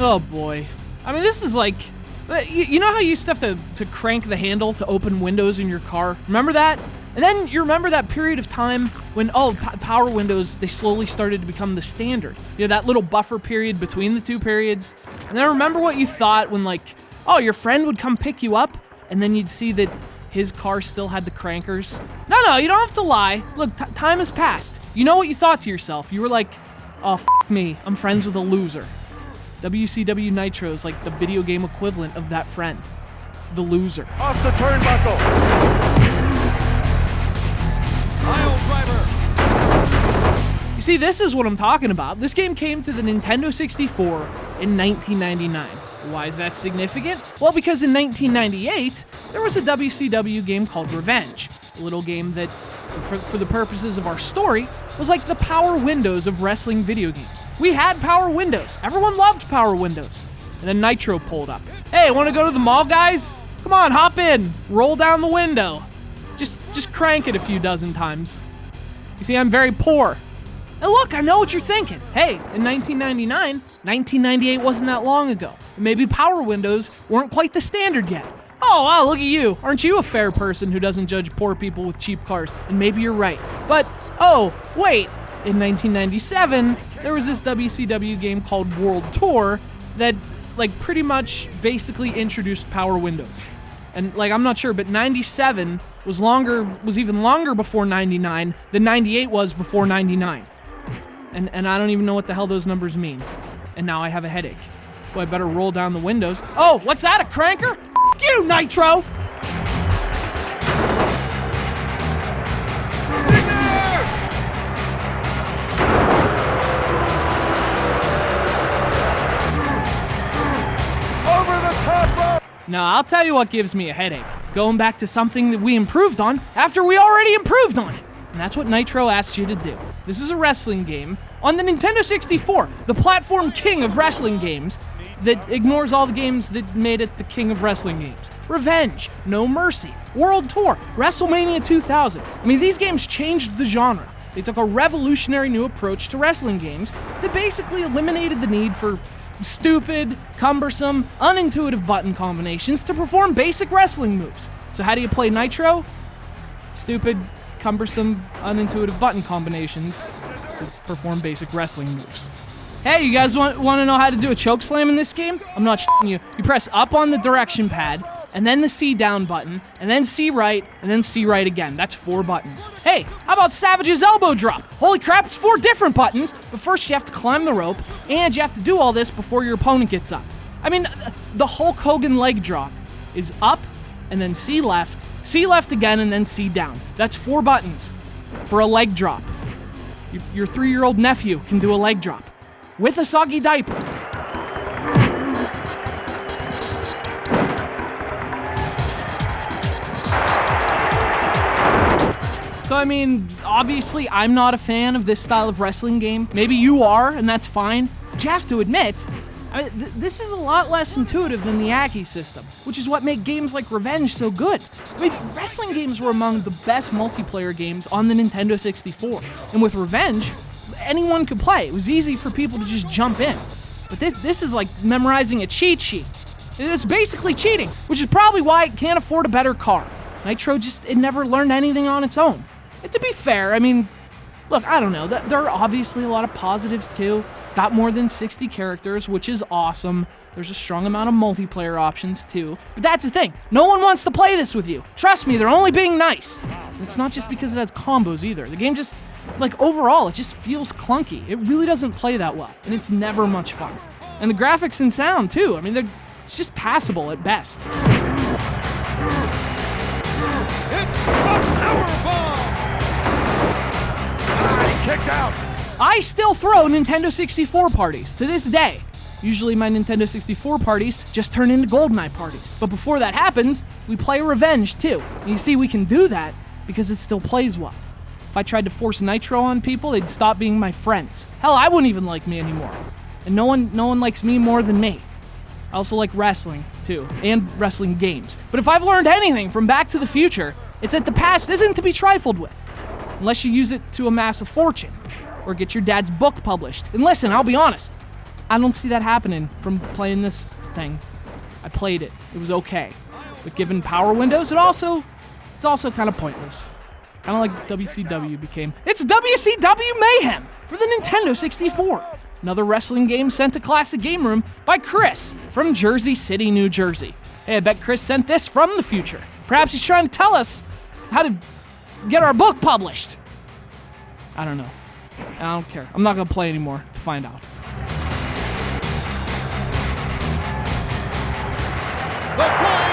Oh boy. I mean, this is like, you know how you used to have to crank the handle to open windows in your car? Remember that? And then you remember that period of time when, power windows, they slowly started to become the standard. You know, that little buffer period between the two periods. And then remember what you thought when, like, your friend would come pick you up, and then you'd see that his car still had the crankers? No, you don't have to lie. Look, time has passed. You know what you thought to yourself. You were like, oh, f*** me, I'm friends with a loser. WCW Nitro is like the video game equivalent of that friend. The loser. Off the turnbuckle. Aisle driver. You see, this is what I'm talking about. This game came to the Nintendo 64 in 1999. Why is that significant? Well, because in 1998, there was a WCW game called Revenge. A little game that, for the purposes of our story, was like the Power Windows of wrestling video games. We had Power Windows. Everyone loved Power Windows. And then Nitro pulled up. Hey, want to go to the mall, guys? Come on, hop in. Roll down the window. Just crank it a few dozen times. You see, I'm very poor. And look, I know what you're thinking. Hey, in 1999, 1998 wasn't that long ago. Maybe Power Windows weren't quite the standard yet. Oh, wow, look at you. Aren't you a fair person who doesn't judge poor people with cheap cars? And maybe you're right. But, wait. In 1997, there was this WCW game called World Tour that, like, pretty much basically introduced Power Windows. And, like, I'm not sure, but 97 was even longer before 99 than 98 was before 99. And I don't even know what the hell those numbers mean. And now I have a headache. Well, I better roll down the windows. Oh, what's that, a cranker? F*** you, Nitro! Over the top rope. No, I'll tell you what gives me a headache. Going back to something that we improved on after we already improved on it. And that's what Nitro asked you to do. This is a wrestling game on the Nintendo 64, the platform king of wrestling games that ignores all the games that made it the king of wrestling games. Revenge, No Mercy, World Tour, WrestleMania 2000. I mean, these games changed the genre. They took a revolutionary new approach to wrestling games that basically eliminated the need for stupid, cumbersome, unintuitive button combinations to perform basic wrestling moves. So how do you play Nitro? Stupid, cumbersome, unintuitive button combinations to perform basic wrestling moves. Hey, you guys want to know how to do a chokeslam in this game? I'm not shitting you. You press up on the direction pad, and then the C down button, and then C right, and then C right again. That's 4 buttons. Hey, how about Savage's elbow drop? Holy crap, it's 4 different buttons, but first you have to climb the rope, and you have to do all this before your opponent gets up. I mean, the Hulk Hogan leg drop is up, and then C left again, and then C down. That's 4 buttons for a leg drop. Your 3-year-old nephew can do a leg drop with a soggy diaper. So, I mean, obviously, I'm not a fan of this style of wrestling game. Maybe you are, and that's fine. But you have to admit, this is a lot less intuitive than the Aki system, which is what made games like Revenge so good. I mean, wrestling games were among the best multiplayer games on the Nintendo 64. And with Revenge, anyone could play. It was easy for people to just jump in. But this is like memorizing a cheat sheet. It's basically cheating, which is probably why it can't afford a better car. Nitro it never learned anything on its own. And to be fair, I mean, look, I don't know. There are obviously a lot of positives too. It's got more than 60 characters, which is awesome. There's a strong amount of multiplayer options too. But that's the thing. No one wants to play this with you. Trust me, they're only being nice. And it's not just because it has combos either. The game just, like, overall, it just feels clunky. It really doesn't play that well. And it's never much fun. And the graphics and sound too. I mean, it's just passable at best. Kicked out. I still throw Nintendo 64 parties to this day. Usually my Nintendo 64 parties just turn into GoldenEye parties. But before that happens, we play Revenge too. And you see, we can do that because it still plays well. If I tried to force Nitro on people, they'd stop being my friends. Hell, I wouldn't even like me anymore. And no one likes me more than me. I also like wrestling too, and wrestling games. But if I've learned anything from Back to the Future, it's that the past isn't to be trifled with. Unless you use it to amass a fortune, or get your dad's book published. And listen, I'll be honest, I don't see that happening from playing this thing. I played it. It was okay. But given power windows, it's also kind of pointless. Kind of like WCW became. It's WCW Mayhem for the Nintendo 64. Another wrestling game sent to Classic Game Room by Chris from Jersey City, New Jersey. Hey, I bet Chris sent this from the future. Perhaps he's trying to tell us how to get our book published. I don't know. I don't care. I'm not going to play anymore to find out. The flag